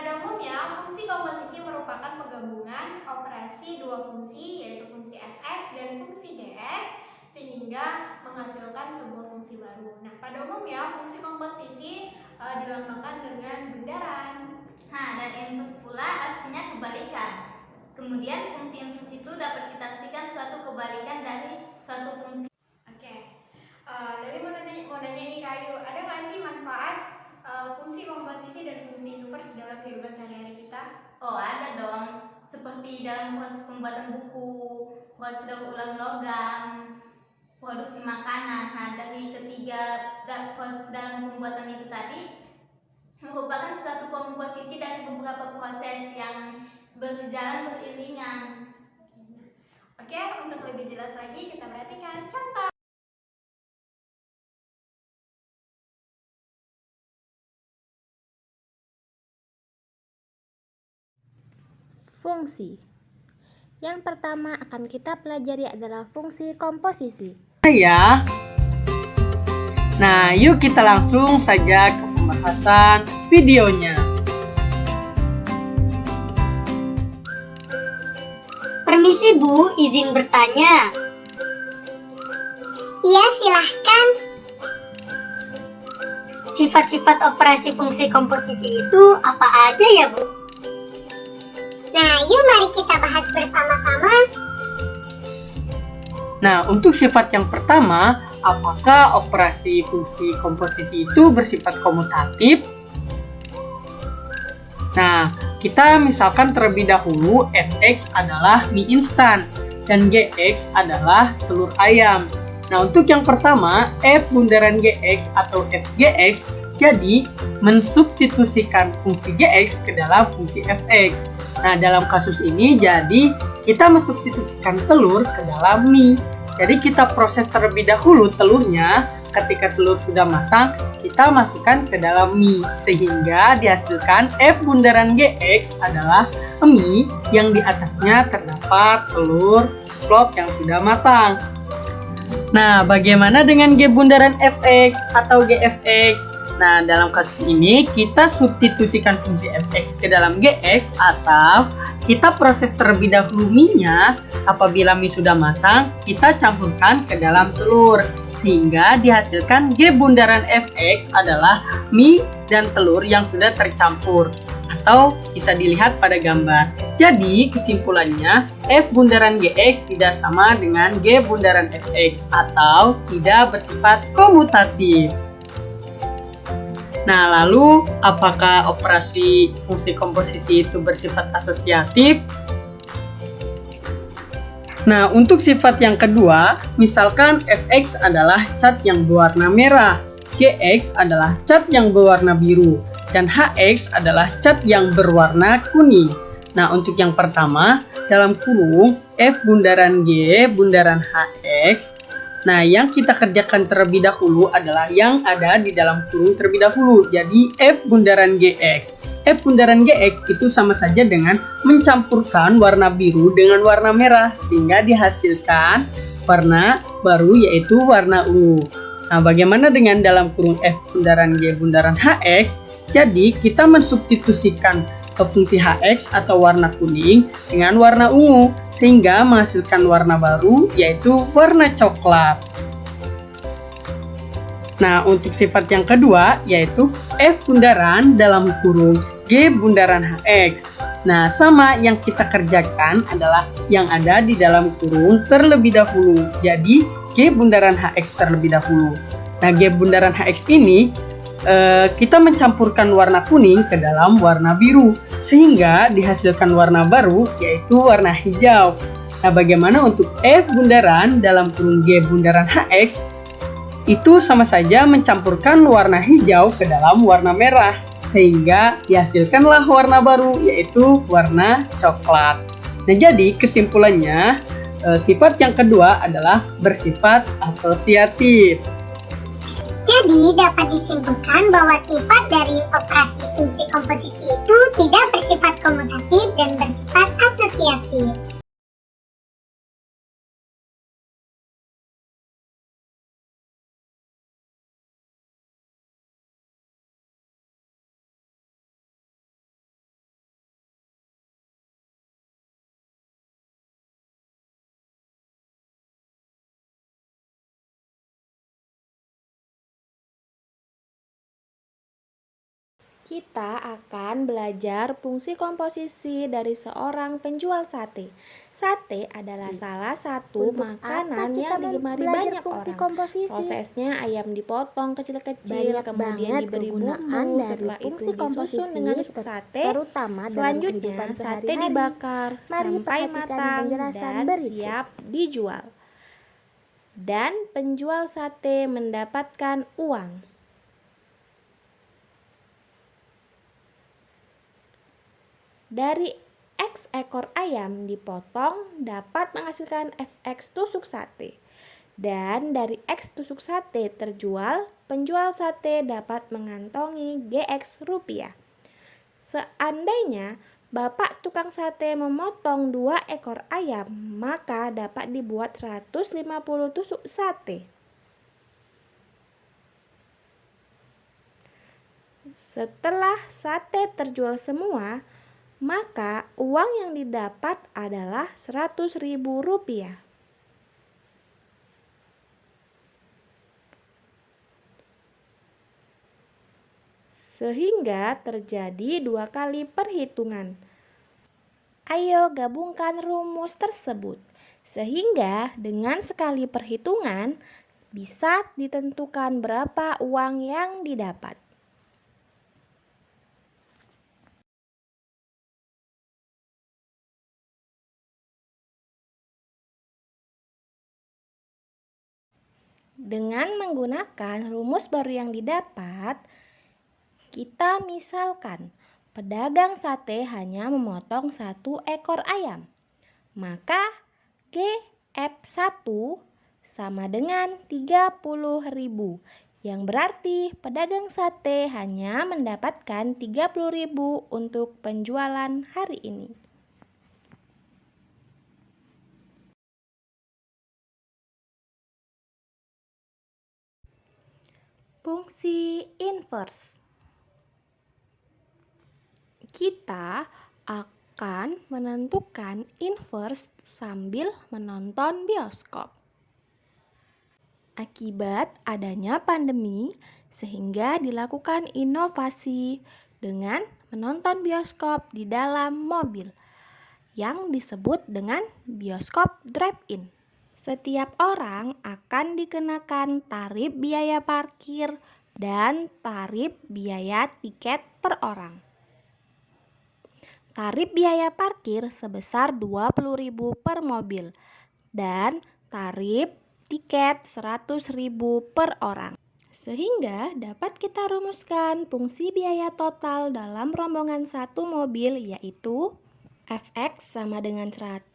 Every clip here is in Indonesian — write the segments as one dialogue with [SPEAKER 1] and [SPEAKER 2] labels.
[SPEAKER 1] Pada umumnya, fungsi komposisi merupakan penggabungan operasi dua fungsi, yaitu fungsi fx dan fungsi gs, sehingga menghasilkan sebuah fungsi baru. Nah, pada umumnya, fungsi komposisi dilambangkan dengan bundaran.
[SPEAKER 2] Nah, dan inverse pula artinya kebalikan. Kemudian fungsi inverse itu dapat kita artikan suatu kebalikan dari suatu fungsi.
[SPEAKER 1] Oke, Dewi mau nanya nih Kak Ayu, ada nggak sih manfaat fungsi komposisi dan fungsi inverse dalam kehidupan sehari-hari kita?
[SPEAKER 2] Oh, ada dong. Seperti dalam proses pembuatan buku, proses daur ulang logam, produksi makanan. Nah, dari ketiga proses dalam pembuatan itu tadi merupakan suatu komposisi dari beberapa proses yang berjalan beriringan.
[SPEAKER 1] Oke, untuk lebih jelas lagi kita perhatikan contoh.
[SPEAKER 3] Fungsi. Yang pertama akan kita pelajari adalah fungsi komposisi.
[SPEAKER 4] Ya. Nah, yuk kita langsung saja ke pembahasan videonya.
[SPEAKER 5] Permisi Bu, izin bertanya. Iya, silahkan. Sifat-sifat operasi fungsi komposisi itu apa aja ya Bu? Nah, yuk mari kita bahas bersama-sama.
[SPEAKER 4] Nah, untuk sifat yang pertama, apakah operasi fungsi komposisi itu bersifat komutatif? Nah, kita misalkan terlebih dahulu fx adalah mie instan dan gx adalah telur ayam. Nah, untuk yang pertama, f bundaran gx atau fgx jadi mensubstitusikan fungsi gx ke dalam fungsi fx. Nah, dalam kasus ini jadi kita mensubstitusikan telur ke dalam mie. Jadi kita proses terlebih dahulu telurnya. Ketika telur sudah matang, kita masukkan ke dalam mie sehingga dihasilkan f bundaran gx adalah mie yang di atasnya terdapat telur ceplok yang sudah matang. Nah, bagaimana dengan g bundaran fx atau gfx? Nah, dalam kasus ini kita substitusikan fungsi fx ke dalam gx atau kita proses terlebih dahulu mie-nya. Apabila mie sudah matang, kita campurkan ke dalam telur sehingga dihasilkan g bundaran fx adalah mie dan telur yang sudah tercampur atau bisa dilihat pada gambar. Jadi kesimpulannya f bundaran gx tidak sama dengan g bundaran fx atau tidak bersifat komutatif. Nah, lalu apakah operasi fungsi komposisi itu bersifat asosiatif? Nah, untuk sifat yang kedua, misalkan fx adalah cat yang berwarna merah, gx adalah cat yang berwarna biru, dan hx adalah cat yang berwarna kuning. Nah, untuk yang pertama, dalam kurung f bundaran g bundaran hx. Nah, yang kita kerjakan terlebih dahulu adalah yang ada di dalam kurung terlebih dahulu. Jadi, F bundaran GX. F bundaran GX itu sama saja dengan mencampurkan warna biru dengan warna merah sehingga dihasilkan warna baru yaitu warna ungu. Nah, bagaimana dengan dalam kurung F bundaran G bundaran HX? Jadi, kita mensubstitusikan fungsi HX atau warna kuning dengan warna ungu sehingga menghasilkan warna baru yaitu warna coklat. Nah, untuk sifat yang kedua yaitu F bundaran dalam kurung G bundaran HX. Nah, sama yang kita kerjakan adalah yang ada di dalam kurung terlebih dahulu. Jadi, G bundaran HX terlebih dahulu. Nah, G bundaran HX ini kita mencampurkan warna kuning ke dalam warna biru sehingga dihasilkan warna baru yaitu warna hijau. Nah, bagaimana untuk F bundaran dalam kurung G bundaran HX? Itu sama saja mencampurkan warna hijau ke dalam warna merah sehingga dihasilkanlah warna baru yaitu warna coklat. Nah, jadi kesimpulannya sifat yang kedua adalah bersifat asosiatif.
[SPEAKER 5] Jadi dapat disimpulkan bahwa sifat dari operasi fungsi komposisi itu tidak bersifat komutatif dan bersifat asosiatif.
[SPEAKER 3] Kita akan belajar fungsi komposisi dari seorang penjual sate. Sate adalah salah satu makanan yang digemari banyak orang. Prosesnya ayam dipotong kecil-kecil, kemudian diberi bumbu, setelah itu disusun dengan tusuk sate. Selanjutnya sate dibakar sampai matang dan siap dijual. Dan penjual sate mendapatkan uang. Dari X ekor ayam dipotong dapat menghasilkan FX tusuk sate. Dan dari X tusuk sate terjual, penjual sate dapat mengantongi GX rupiah. Seandainya Bapak tukang sate memotong 2 ekor ayam, maka dapat dibuat 150 tusuk sate. Setelah sate terjual semua, maka uang yang didapat adalah Rp100.000. Sehingga terjadi 2 kali perhitungan. Ayo gabungkan rumus tersebut. Sehingga dengan sekali perhitungan bisa ditentukan berapa uang yang didapat. Dengan menggunakan rumus baru yang didapat, kita misalkan pedagang sate hanya memotong 1 ekor ayam. Maka GF1 sama dengan 30.000, yang berarti pedagang sate hanya mendapatkan 30.000 untuk penjualan hari ini. Fungsi inverse. Kita akan menentukan inverse sambil menonton bioskop. Akibat adanya pandemi, sehingga dilakukan inovasi dengan menonton bioskop di dalam mobil yang disebut dengan bioskop drive-in. Setiap orang akan dikenakan tarif biaya parkir dan tarif biaya tiket per orang. Tarif biaya parkir sebesar 20.000 per mobil dan tarif tiket 100.000 per orang. Sehingga dapat kita rumuskan fungsi biaya total dalam rombongan satu mobil, yaitu Fx sama dengan 100.000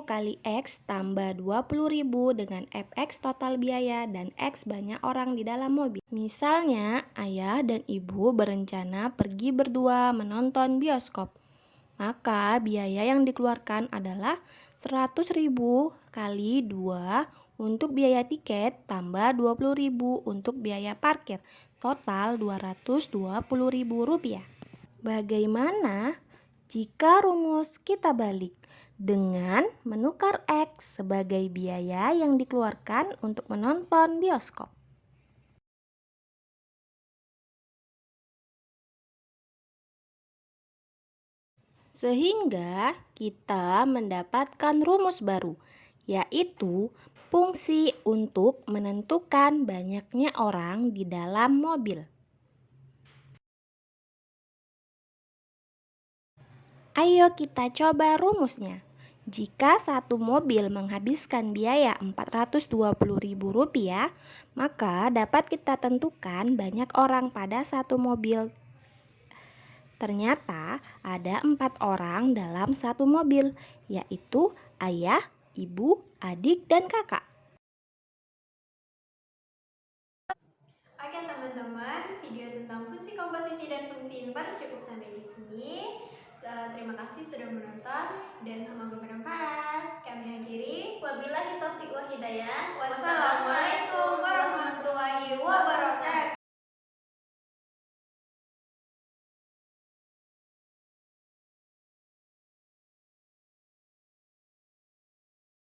[SPEAKER 3] kali X tambah 20.000 dengan Fx total biaya dan X banyak orang di dalam mobil. Misalnya, ayah dan ibu berencana pergi berdua menonton bioskop. Maka biaya yang dikeluarkan adalah 100.000 kali 2 untuk biaya tiket tambah 20.000 untuk biaya parkir. Total Rp220.000. Bagaimana jika rumus kita balik dengan menukar X sebagai biaya yang dikeluarkan untuk menonton bioskop? Sehingga kita mendapatkan rumus baru, yaitu fungsi untuk menentukan banyaknya orang di dalam mobil. Ayo kita coba rumusnya. Jika satu mobil menghabiskan biaya Rp420.000, maka dapat kita tentukan banyak orang pada satu mobil. Ternyata ada 4 orang dalam satu mobil, yaitu ayah, ibu, adik, dan kakak.
[SPEAKER 1] Oke teman-teman, video tentang fungsi komposisi dan fungsi inverse cukup sampai di sini. Terima kasih sudah menonton dan semoga bermanfaat. Kami akhiri.
[SPEAKER 2] Wabillahi taufiq wa hidayah.
[SPEAKER 1] Wassalamualaikum warahmatullahi wabarakatuh.